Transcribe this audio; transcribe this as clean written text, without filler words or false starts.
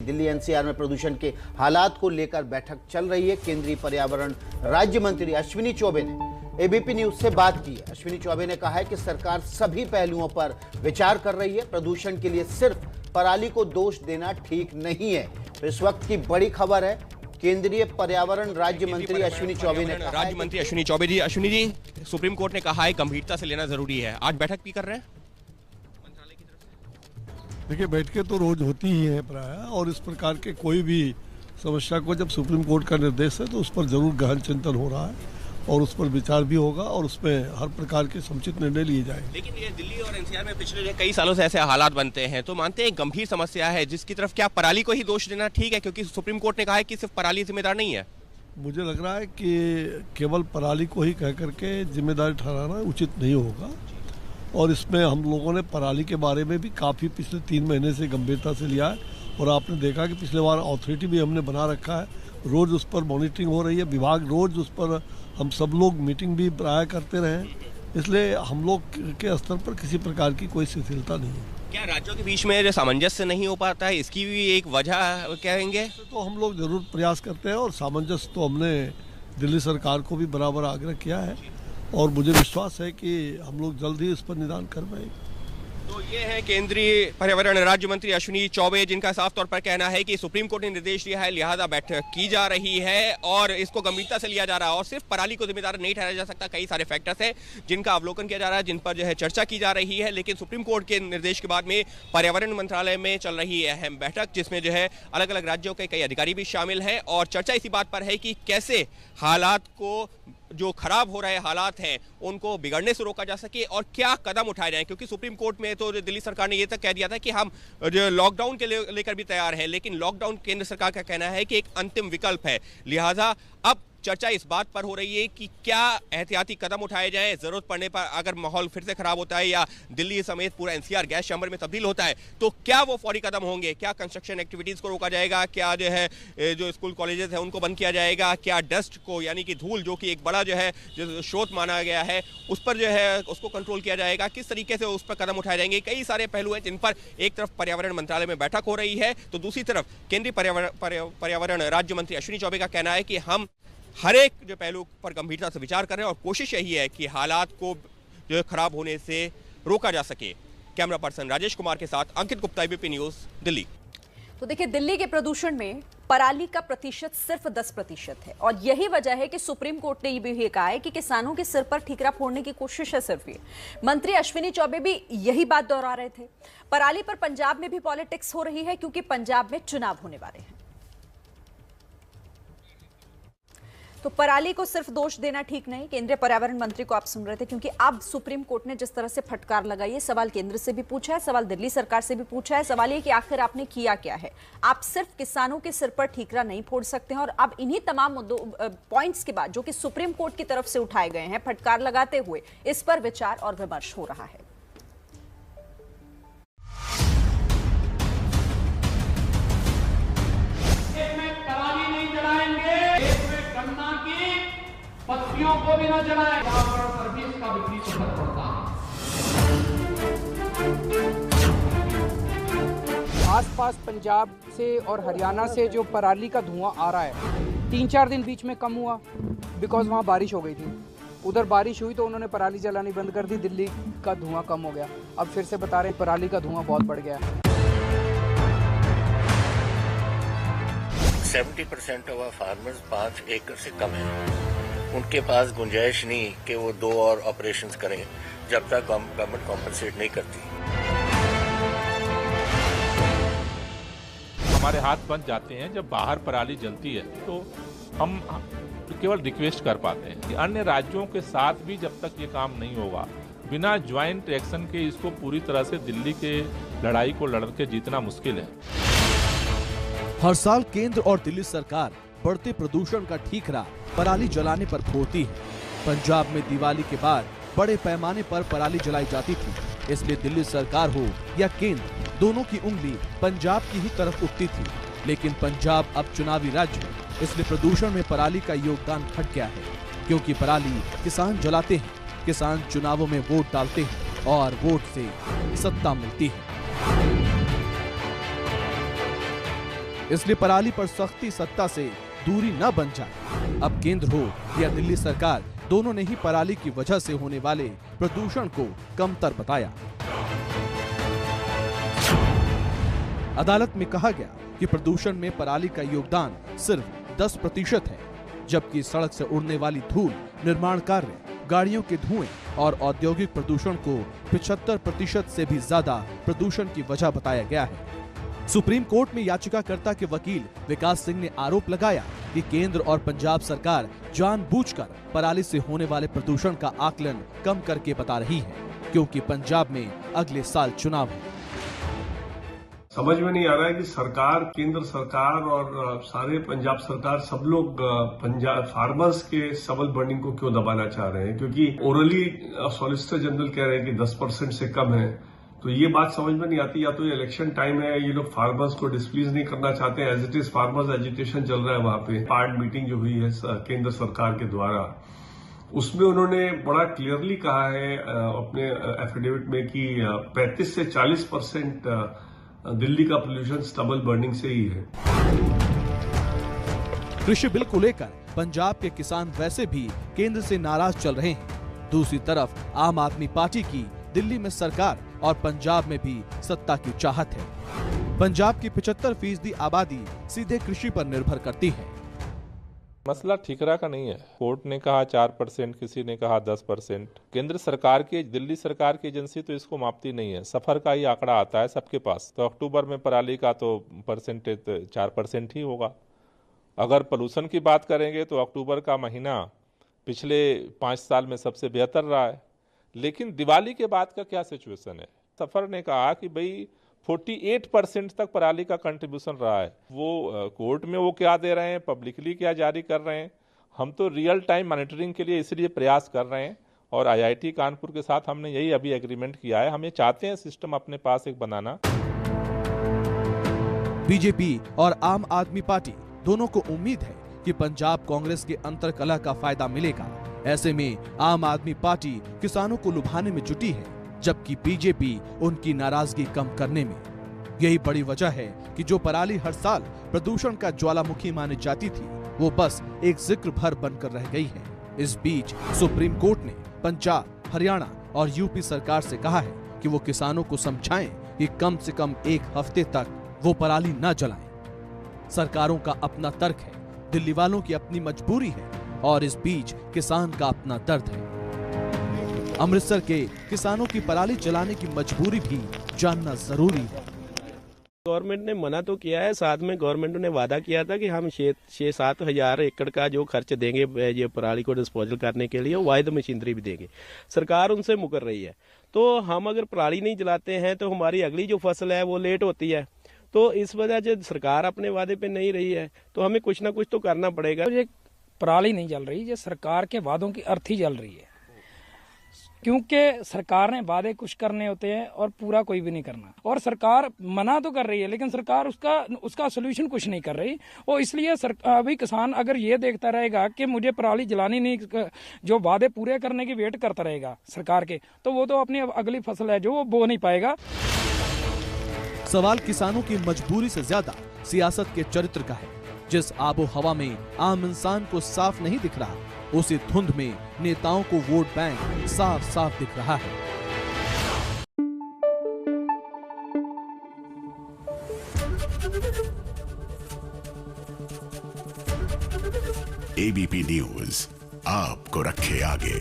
Delhi NCR में प्रदूषण के हालात को लेकर बैठक चल रही है। केंद्रीय पर्यावरण राज्य मंत्री अश्विनी चौबे ने एबीपी न्यूज से बात की है। अश्विनी चौबे ने कहा है कि सरकार सभी पहलुओं पर विचार कर रही है। प्रदूषण के लिए सिर्फ पराली को दोष देना ठीक नहीं है। तो इस वक्त की बड़ी खबर है, केंद्रीय पर्यावरण राज्य मंत्री अश्विनी चौबे ने कहा, राज्य मंत्री अश्विनी चौबे जी, अश्विनी जी, सुप्रीम कोर्ट ने कहा है गंभीरता से लेना जरूरी है, आज बैठक भी कर रहे हैं मंत्रालय की तरफ से? देखिए, बैठकें तो रोज होती ही हैं प्राय, और इस प्रकार के कोई भी समस्या को जब सुप्रीम कोर्ट का निर्देश है तो उस पर जरूर गहन चिंतन हो रहा है और उस पर विचार भी होगा और उसमें हर प्रकार के समुचित निर्णय लिए जाएंगे। लेकिन ये दिल्ली और एनसीआर में पिछले कई सालों से ऐसे हालात बनते हैं, तो मानते हैं गंभीर समस्या है जिसकी तरफ क्या पराली को ही दोष देना ठीक है, क्योंकि सुप्रीम कोर्ट ने कहा है कि सिर्फ पराली जिम्मेदार नहीं है? मुझे लग रहा है कि केवल पराली को ही कह करके जिम्मेदारी ठहराना उचित नहीं होगा, और इसमें हम लोगों ने पराली के बारे में भी काफ़ी पिछले 3 महीने से गंभीरता से लिया है, और आपने देखा कि पिछले बार अथॉरिटी भी हमने बना रखा है, रोज़ उस पर मॉनिटरिंग हो रही है, विभाग रोज़ उस पर, हम सब लोग मीटिंग भी प्राय करते रहे, इसलिए हम लोग के स्तर पर किसी प्रकार की कोई शिथिलता नहीं है। क्या राज्यों के बीच में जो सामंजस्य नहीं हो पाता है, इसकी भी एक वजह कहेंगे? तो हम लोग जरूर प्रयास करते हैं, और सामंजस्य तो हमने दिल्ली सरकार को भी बराबर आग्रह किया है, और मुझे विश्वास है कि हम लोग जल्द ही इस पर निदान कर पाएंगे। तो ये है केंद्रीय पर्यावरण राज्य मंत्री अश्विनी चौबे, जिनका साफ तौर पर कहना है कि सुप्रीम कोर्ट ने निर्देश दिया है, लिहाजा बैठक की जा रही है और इसको गंभीरता से लिया जा रहा है, और सिर्फ पराली को जिम्मेदार नहीं ठहराया जा सकता। कई सारे फैक्टर्स हैं जिनका अवलोकन किया जा रहा है, जिन पर जो है चर्चा की जा रही है। लेकिन सुप्रीम कोर्ट के निर्देश के बाद में पर्यावरण मंत्रालय में चल रही है अहम बैठक, जिसमें जो है अलग अलग राज्यों के कई अधिकारी भी शामिल हैं, और चर्चा इसी बात पर है कि कैसे हालात को, जो खराब हो रहे हालात हैं, उनको बिगड़ने से रोका जा सके और क्या कदम उठाए जाएं। क्योंकि सुप्रीम कोर्ट में तो दिल्ली सरकार ने ये तक कह दिया था कि हम जो लॉकडाउन के लेकर भी तैयार हैं, लेकिन लॉकडाउन केंद्र सरकार का कहना है कि एक अंतिम विकल्प है। लिहाजा अब चर्चा इस बात पर हो रही है कि क्या एहतियाती कदम उठाए जाएं, जरूरत पड़ने पर अगर माहौल फिर से खराब होता है या दिल्ली समेत पूरा एनसीआर गैस चैम्बर में तब्दील होता है तो क्या वो फौरी कदम होंगे। क्या कंस्ट्रक्शन एक्टिविटीज को रोका जाएगा, क्या जो है जो स्कूल कॉलेजेस हैं उनको बंद किया जाएगा, क्या डस्ट को, यानी कि धूल जो कि एक बड़ा जो है जो स्रोत माना गया है, उस पर जो है उसको कंट्रोल किया जाएगा, किस तरीके से उस पर कदम उठाए जाएंगे। कई सारे पहलू हैं जिन पर एक तरफ पर्यावरण मंत्रालय में बैठक हो रही है, तो दूसरी तरफ केंद्रीय पर्यावरण राज्य मंत्री अश्विनी चौबे का कहना है कि हम हर एक जो पहलू पर गंभीरता से विचार कर रहे हैं और कोशिश यही है कि हालात को जो खराब होने से रोका जा सके। कैमरा पर्सन राजेश कुमार के साथ अंकित गुप्ता, एबीपी न्यूज, दिल्ली। तो देखिए, दिल्ली के प्रदूषण में पराली का प्रतिशत सिर्फ 10% है, और यही वजह है कि सुप्रीम कोर्ट ने ये भी कहा है कि किसानों के सिर पर ठीकरा फोड़ने की कोशिश है सिर्फ ये। मंत्री अश्विनी चौबे भी यही बात दोहरा रहे थे। पराली पर पंजाब में भी पॉलिटिक्स हो रही है, क्योंकि पंजाब में चुनाव होने वाले हैं। तो पराली को सिर्फ दोष देना ठीक नहीं, केंद्रीय पर्यावरण मंत्री को आप सुन रहे थे, क्योंकि अब सुप्रीम कोर्ट ने जिस तरह से फटकार लगाई है, सवाल केंद्र से भी पूछा है, सवाल दिल्ली सरकार से भी पूछा है। सवाल ये कि आखिर आपने किया क्या है। आप सिर्फ किसानों के सिर पर ठीकरा नहीं फोड़ सकते हैं, और अब इन्हीं तमाम पॉइंट्स के बाद जो कि सुप्रीम कोर्ट की तरफ से उठाए गए हैं, फटकार लगाते हुए इस पर विचार और विमर्श हो रहा है। पत्तियों को भी न जलाएं, सर्विस का विपरीत असर पड़ता है। आसपास पंजाब से और हरियाणा से जो पराली का धुआं आ रहा है, 3-4 दिन बीच में कम हुआ बिकॉज वहाँ बारिश हो गई थी। उधर बारिश हुई तो उन्होंने पराली जलानी बंद कर दी, दिल्ली का धुआं कम हो गया। अब फिर से बता रहे पराली का धुआं बहुत बढ़ गया। 70% ऑफ फार्मर्स 5 एकड़ से कम है, उनके पास गुंजाइश नहीं कि वो 2 और ऑपरेशंस करें जब तक गवर्नमेंट कॉम्पनसेट नहीं करती। हमारे हाथ बंद जाते हैं जब बाहर पराली जलती है, तो हम केवल रिक्वेस्ट कर पाते हैं कि अन्य राज्यों के साथ भी जब तक ये काम नहीं होगा, बिना ज्वाइंट एक्शन के इसको पूरी तरह से दिल्ली के लड़ाई को लड़ के जीतना मुश्किल है। हर साल केंद्र और दिल्ली सरकार बढ़ते प्रदूषण का ठीकरा पराली जलाने पर फोड़ती है। पंजाब में दिवाली के बाद बड़े पैमाने पर पराली जलाई जाती थी, इसलिए दिल्ली सरकार हो या केंद्र, दोनों की उंगली पंजाब की ही तरफ उठती थी। लेकिन पंजाब अब चुनावी राज्य है, इसलिए प्रदूषण में पराली का योगदान घट गया है, क्योंकि पराली किसान जलाते हैं, किसान चुनावों में वोट डालते हैं और वोट से सत्ता मिलती है। इसलिए पराली पर सख्ती सत्ता से दूरी न बन जाए। अब केंद्र हो या दिल्ली सरकार, दोनों ने ही पराली की वजह से होने वाले प्रदूषण को कमतर बताया। अदालत में कहा गया कि प्रदूषण में पराली का योगदान सिर्फ 10% है, जबकि सड़क से उड़ने वाली धूल, निर्माण कार्य, गाड़ियों के धुएं और औद्योगिक प्रदूषण को 75% से भी ज्यादा प्रदूषण की वजह बताया गया है। सुप्रीम कोर्ट में याचिकाकर्ता के वकील विकास सिंह ने आरोप लगाया कि केंद्र और पंजाब सरकार जानबूझकर पराली से होने वाले प्रदूषण का आकलन कम करके बता रही है, क्योंकि पंजाब में अगले साल चुनाव है। समझ में नहीं आ रहा है कि सरकार, केंद्र सरकार और सारे पंजाब सरकार, सब लोग पंजाब फार्मर्स के सबल बर्निंग को क्यों दबाना चाह रहे हैं, क्योंकि ओरली सॉलिसिटर जनरल कह रहे हैं कि 10% से कम है। तो ये बात समझ में नहीं आती, या तो ये इलेक्शन टाइम है, ये लोग फार्मर्स को डिस्प्लीज नहीं करना चाहते। As it is farmers agitation चल रहा है वहां पे। पार्ट मीटिंग जो हुई है केंद्र सरकार के द्वारा, उसमें उन्होंने बड़ा क्लियरली कहा है अपने एफिडेविट में कि 35 से 40% दिल्ली का पोल्यूशन स्टबल बर्निंग से ही है। कृषि बिल को लेकर पंजाब के किसान वैसे भी केंद्र से नाराज चल रहे हैं। दूसरी तरफ आम आदमी पार्टी की दिल्ली में सरकार और पंजाब में भी सत्ता की चाहत है। पंजाब की 75% आबादी सीधे कृषि पर निर्भर करती है। मसला ठीकरा का नहीं है। कोर्ट ने कहा 4%, किसी ने कहा 10%। केंद्र सरकार की, दिल्ली सरकार की एजेंसी तो इसको मापती नहीं है, सफर का ही आंकड़ा आता है सबके पास। तो अक्टूबर में पराली का तो परसेंटेज 4% ही होगा। अगर पोल्यूशन की बात करेंगे तो अक्टूबर का महीना पिछले 5 साल में सबसे बेहतर रहा है। लेकिन दिवाली के बाद का क्या सिचुएशन है? सफर ने कहा कि भाई 48% तक पराली का कंट्रीब्यूशन रहा है। वो कोर्ट में वो क्या दे रहे हैं, पब्लिकली क्या जारी कर रहे हैं, हम तो रियल टाइम मॉनिटरिंग के लिए इसलिए प्रयास कर रहे हैं। और आईआईटी कानपुर के साथ हमने यही अभी एग्रीमेंट किया है। हम ये चाहते हैं सिस्टम अपने पास एक बनाना। बीजेपी और आम आदमी पार्टी दोनों को उम्मीद है कि पंजाब कांग्रेस के अंतरकलह का फायदा मिलेगा। ऐसे में आम आदमी पार्टी किसानों को लुभाने में जुटी है, जबकि बीजेपी उनकी नाराजगी कम करने में। यही बड़ी वजह है कि जो पराली हर साल प्रदूषण का ज्वालामुखी मानी जाती थी, वो बस एक जिक्र भर बनकर रह गई है। इस बीच सुप्रीम कोर्ट ने पंजाब, हरियाणा और यूपी सरकार से कहा है कि वो किसानों को समझाएं कि कम से कम 1 हफ्ते तक वो पराली न जलाएं। सरकारों का अपना तर्क है, दिल्ली वालों की अपनी मजबूरी है और इस बीच किसान का अपना दर्द है। अमृतसर के किसानों की पराली जलाने की मजबूरी भी जानना जरूरी है। गवर्नमेंट ने मना तो किया है, साथ में गवर्नमेंट ने वादा किया था कि हम 6-7 हजार एकड़ का जो खर्च देंगे ये पराली को डिस्पोजल करने के लिए, वाहिद मशीनरी भी देंगे। सरकार उनसे मुकर रही है। तो हम अगर पराली नहीं जलाते हैं तो हमारी अगली जो फसल है वो लेट होती है। तो इस वजह से सरकार अपने वादे पे नहीं रही है, तो हमें कुछ ना कुछ तो करना पड़ेगा। ये पराली नहीं जल रही, ये सरकार के वादों की अर्थी जल रही है, क्योंकि सरकार ने वादे कुछ करने होते हैं और पूरा कोई भी नहीं करना। और सरकार मना तो कर रही है, लेकिन सरकार उसका सोल्यूशन कुछ नहीं कर रही। और इसलिए अभी किसान अगर ये देखता रहेगा कि मुझे पराली जलानी नहीं, जो वादे पूरे करने की वेट करता रहेगा सरकार के, तो वो तो अपनी अगली फसल है जो वो बो नहीं पाएगा। सवाल किसानों की मजबूरी से ज्यादा सियासत के चरित्र का है। जिस आबो हवा में आम इंसान को साफ नहीं दिख रहा, उसी धुंध में नेताओं को वोट बैंक साफ साफ दिख रहा है। एबीपी न्यूज आपको रखे आगे।